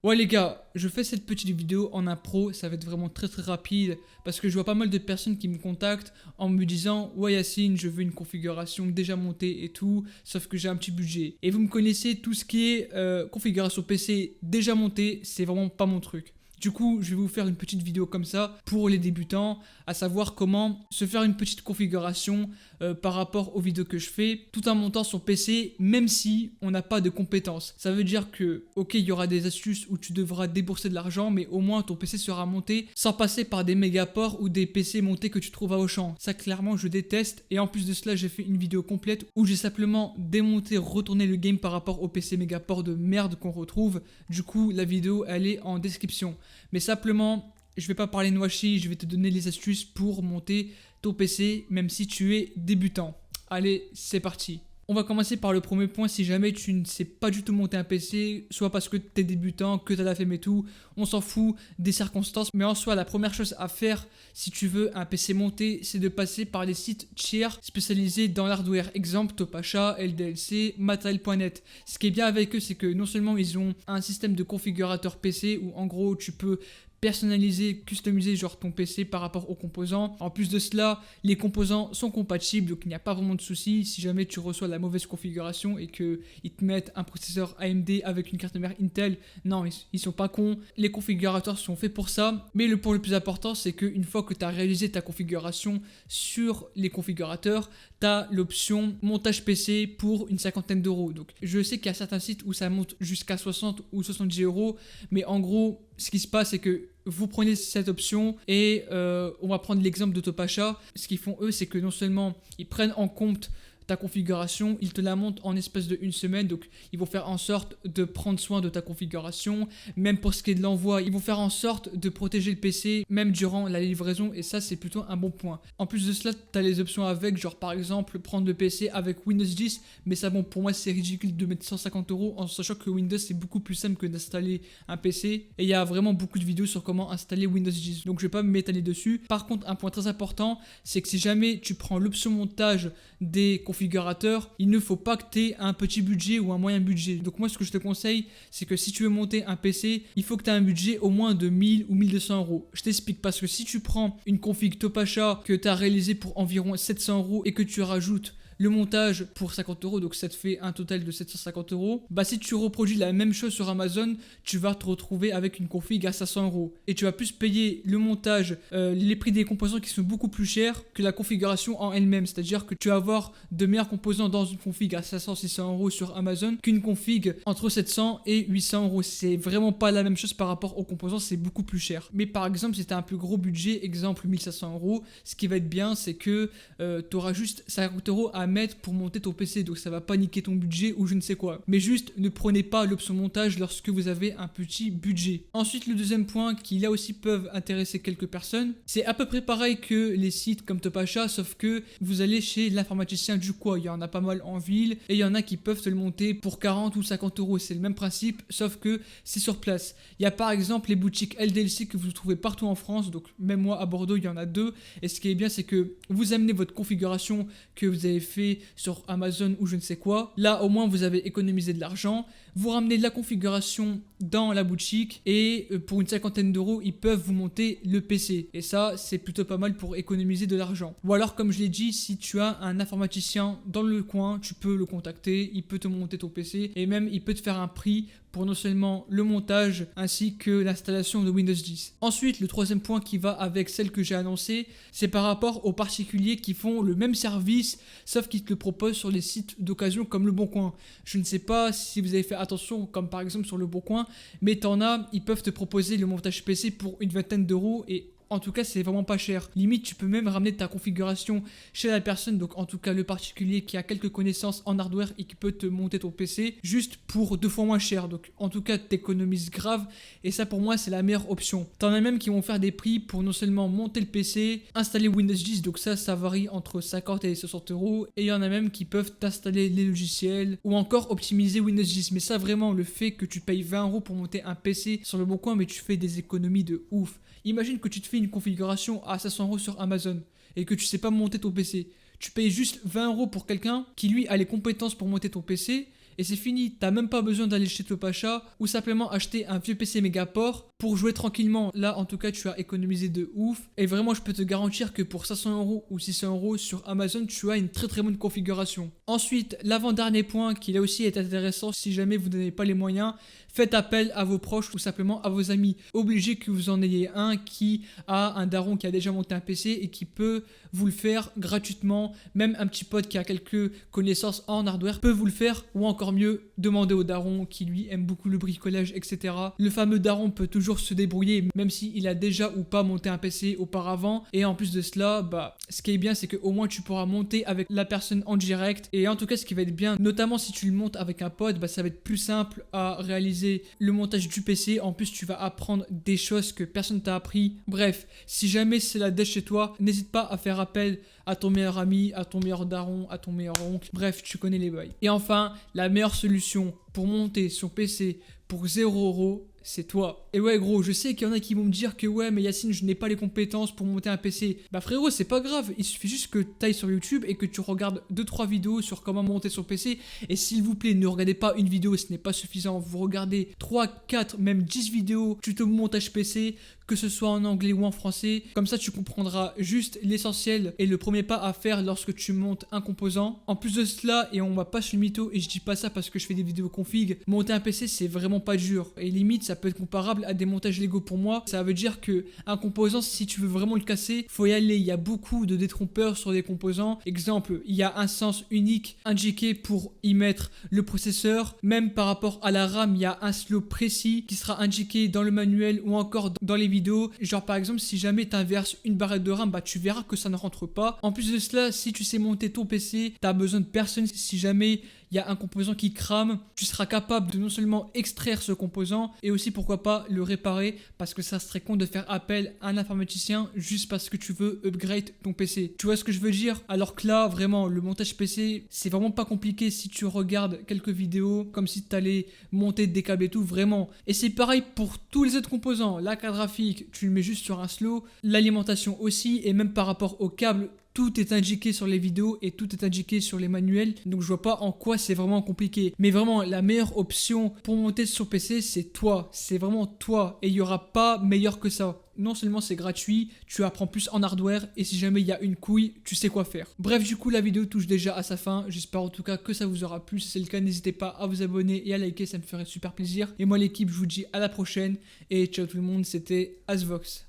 Ouais les gars, je fais cette petite vidéo en impro, ça va être vraiment très rapide parce que je vois pas mal de personnes qui me contactent en me disant ouais Yacine, je veux une configuration déjà montée et tout, sauf que j'ai un petit budget. Et vous me connaissez, tout ce qui est configuration PC déjà montée, c'est vraiment pas mon truc. Du coup, je vais vous faire une petite vidéo comme ça pour les débutants, à savoir comment se faire une petite configuration par rapport aux vidéos que je fais, tout en montant son PC, même si on n'a pas de compétences. Ça veut dire que, ok, il y aura des astuces où tu devras débourser de l'argent, mais au moins ton PC sera monté sans passer par des mégaports ou des PC montés que tu trouves à Auchan. Ça, clairement, je déteste. Et en plus de cela, j'ai fait une vidéo complète où j'ai simplement démonté, retourné le game par rapport au PC mégaport de merde qu'on retrouve. Du coup, la vidéo, elle est en description. Mais simplement, je vais pas parler noachi, je vais te donner les astuces pour monter ton PC, même si tu es débutant. Allez, c'est parti. On va commencer par le premier point. Si jamais tu ne sais pas du tout monter un PC, soit parce que tu es débutant, que tu as la flemme et tout, on s'en fout des circonstances. Mais en soi, la première chose à faire si tu veux un PC monté, c'est de passer par les sites tiers spécialisés dans l'hardware. Exemple, Topacha, LDLC, Matériel.net. Ce qui est bien avec eux, c'est que non seulement ils ont un système de configurateur PC où en gros tu peux personnaliser, customiser genre ton PC par rapport aux composants. En plus de cela, les composants sont compatibles, donc il n'y a pas vraiment de souci. Si jamais tu reçois la mauvaise configuration et qu'ils te mettent un processeur AMD avec une carte mère Intel, non, ils sont pas cons. Les configurateurs sont faits pour ça. Mais le point le plus important, c'est qu'une fois que tu as réalisé ta configuration sur les configurateurs, tu as l'option montage PC pour une cinquantaine d'euros. Donc je sais qu'il y a certains sites où ça monte jusqu'à 60 ou 70 euros, mais en gros, ce qui se passe, c'est que vous prenez cette option et on va prendre l'exemple de Topacha. Ce qu'ils font eux, c'est que non seulement ils prennent en compte ta configuration, ils te la montent en espace de une semaine, donc ils vont faire en sorte de prendre soin de ta configuration, même pour ce qui est de l'envoi, ils vont faire en sorte de protéger le PC, même durant la livraison, et ça c'est plutôt un bon point. En plus de cela, tu as les options avec, genre par exemple prendre le PC avec Windows 10, mais ça bon, pour moi c'est ridicule de mettre 150 euros en sachant que Windows c'est beaucoup plus simple que d'installer un PC, et il y a vraiment beaucoup de vidéos sur comment installer Windows 10, donc je vais pas m'étaler dessus. Par contre, un point très important, c'est que si jamais tu prends l'option montage des configurateurs, il ne faut pas que tu aies un petit budget ou un moyen budget. Donc moi ce que je te conseille, c'est que si tu veux monter un PC, il faut que tu aies un budget au moins de 1000 ou 1200 euros. Je t'explique, parce que si tu prends une config Topacha que tu as réalisée pour environ 700 euros et que tu rajoutes le montage pour 50 euros, donc ça te fait un total de 750 euros. Bah, si tu reproduis la même chose sur Amazon, tu vas te retrouver avec une config à 500 euros. Et tu vas plus payer le montage, les prix des composants qui sont beaucoup plus chers que la configuration en elle-même. C'est-à-dire que tu vas avoir de meilleurs composants dans une config à 500-600 euros sur Amazon qu'une config entre 700 et 800 euros. C'est vraiment pas la même chose par rapport aux composants, c'est beaucoup plus cher. Mais par exemple, si tu as un plus gros budget, exemple 1500 euros, ce qui va être bien, c'est que tu auras juste 50 euros à mettre pour monter ton PC, donc ça va pas niquer ton budget ou je ne sais quoi. Mais juste ne prenez pas l'option montage lorsque vous avez un petit budget. Ensuite, le deuxième point qui là aussi peuvent intéresser quelques personnes, c'est à peu près pareil que les sites comme Topacha, sauf que vous allez chez l'informaticien du coin. Il y en a pas mal en ville et il y en a qui peuvent te le monter pour 40 ou 50 euros. C'est le même principe, sauf que c'est sur place. Il y a par exemple les boutiques LDLC que vous trouvez partout en France, donc même moi à Bordeaux il y en a deux. Et ce qui est bien, c'est que vous amenez votre configuration que vous avez fait sur Amazon ou je ne sais quoi. Là, au moins, vous avez économisé de l'argent. Vous ramenez de la configuration dans la boutique et pour une cinquantaine d'euros, ils peuvent vous monter le PC. Et ça, c'est plutôt pas mal pour économiser de l'argent. Ou alors, comme je l'ai dit, si tu as un informaticien dans le coin, tu peux le contacter, il peut te monter ton PC et même il peut te faire un prix pour non seulement le montage ainsi que l'installation de Windows 10. Ensuite, le troisième point qui va avec celle que j'ai annoncée, c'est par rapport aux particuliers qui font le même service, sauf qu'ils te le proposent sur les sites d'occasion comme Le Bon Coin. Je ne sais pas si vous avez fait attention, comme par exemple sur Le Bon Coin, mais t'en as, ils peuvent te proposer le montage PC pour une vingtaine d'euros et en tout cas, c'est vraiment pas cher. Limite, tu peux même ramener ta configuration chez la personne, donc en tout cas le particulier qui a quelques connaissances en hardware et qui peut te monter ton PC juste pour 2 fois moins cher. Donc en tout cas, t'économises grave et ça pour moi, c'est la meilleure option. T'en as même qui vont faire des prix pour non seulement monter le PC, installer Windows 10, donc ça varie entre 50 et 60 euros. Et il y en a même qui peuvent t'installer les logiciels ou encore optimiser Windows 10. Mais ça vraiment, le fait que tu payes 20 euros pour monter un PC sur Le Bon Coin, mais tu fais des économies de ouf. Imagine que tu te fais une configuration à 500 euros sur Amazon et que tu sais pas monter ton PC. Tu payes juste 20 euros pour quelqu'un qui lui a les compétences pour monter ton PC et c'est fini. T'as même pas besoin d'aller chez Topacha ou simplement acheter un vieux PC Megaport pour jouer tranquillement. Là, en tout cas, tu as économisé de ouf. Et vraiment, je peux te garantir que pour 500€ ou 600€ sur Amazon, tu as une très très bonne configuration. Ensuite, l'avant-dernier point qui là aussi est intéressant si jamais vous n'avez pas les moyens, faites appel à vos proches ou simplement à vos amis. Obligé que vous en ayez un qui a un daron qui a déjà monté un PC et qui peut vous le faire gratuitement. Même un petit pote qui a quelques connaissances en hardware peut vous le faire, ou encore mieux, demandez au daron qui lui aime beaucoup le bricolage, etc. Le fameux daron peut toujours se débrouiller même s'il a déjà ou pas monté un PC auparavant. Et en plus de cela, ce qui est bien, c'est qu'au moins tu pourras monter avec la personne en direct. Et en tout cas, ce qui va être bien, notamment si tu le montes avec un pote, ça va être plus simple à réaliser le montage du PC. En plus, tu vas apprendre des choses que personne t'a appris. Bref, si jamais c'est la dèche chez toi, n'hésite pas à faire appel à ton meilleur ami, à ton meilleur daron, à ton meilleur oncle. Bref, tu connais les bails. Et enfin, la meilleure solution pour monter son PC pour 0€, c'est toi. Et ouais gros, je sais qu'il y en a qui vont me dire que ouais mais Yacine, je n'ai pas les compétences pour monter un PC. Frérot, c'est pas grave, il suffit juste que tu ailles sur YouTube et que tu regardes 2-3 vidéos sur comment monter son PC. Et s'il vous plaît, ne regardez pas une vidéo, ce n'est pas suffisant. Vous regardez 3, 4, même 10 vidéos tuto montage PC, que ce soit en anglais ou en français. Comme ça, tu comprendras juste l'essentiel et le premier pas à faire lorsque tu montes un composant. En plus de cela, et on va pas sur le mytho, et je dis pas ça parce que je fais des vidéos config, monter un PC, c'est vraiment pas dur. Et limite, ça peut être comparable à des montages Lego pour moi. Ça veut dire que un composant, si tu veux vraiment le casser, faut y aller. Il y a beaucoup de détrompeurs sur des composants. Exemple, il y a un sens unique indiqué pour y mettre le processeur. Même par rapport à la RAM, il y a un slot précis qui sera indiqué dans le manuel ou encore dans les vidéos. Genre par exemple, si jamais tu inverses une barrette de RAM, tu verras que ça ne rentre pas. En plus de cela, si tu sais monter ton PC, tu as besoin de personne. Si jamais il y a un composant qui crame, tu seras capable de non seulement extraire ce composant et aussi pourquoi pas le réparer, parce que ça serait con de faire appel à un informaticien juste parce que tu veux upgrade ton PC. Tu vois ce que je veux dire? Alors que là, vraiment, le montage PC, c'est vraiment pas compliqué si tu regardes quelques vidéos, comme si tu allais monter des câbles et tout, vraiment. Et c'est pareil pour tous les autres composants. La carte graphique, tu le mets juste sur un slot, l'alimentation aussi, et même par rapport au câble, tout est indiqué sur les vidéos et tout est indiqué sur les manuels. Donc je vois pas en quoi c'est vraiment compliqué. Mais vraiment, la meilleure option pour monter sur PC, c'est toi. C'est vraiment toi. Et il n'y aura pas meilleur que ça. Non seulement c'est gratuit, tu apprends plus en hardware et si jamais il y a une couille, tu sais quoi faire. Bref, du coup, la vidéo touche déjà à sa fin. J'espère en tout cas que ça vous aura plu. Si c'est le cas, n'hésitez pas à vous abonner et à liker, ça me ferait super plaisir. Et moi, l'équipe, je vous dis à la prochaine. Et ciao tout le monde, c'était Asvox.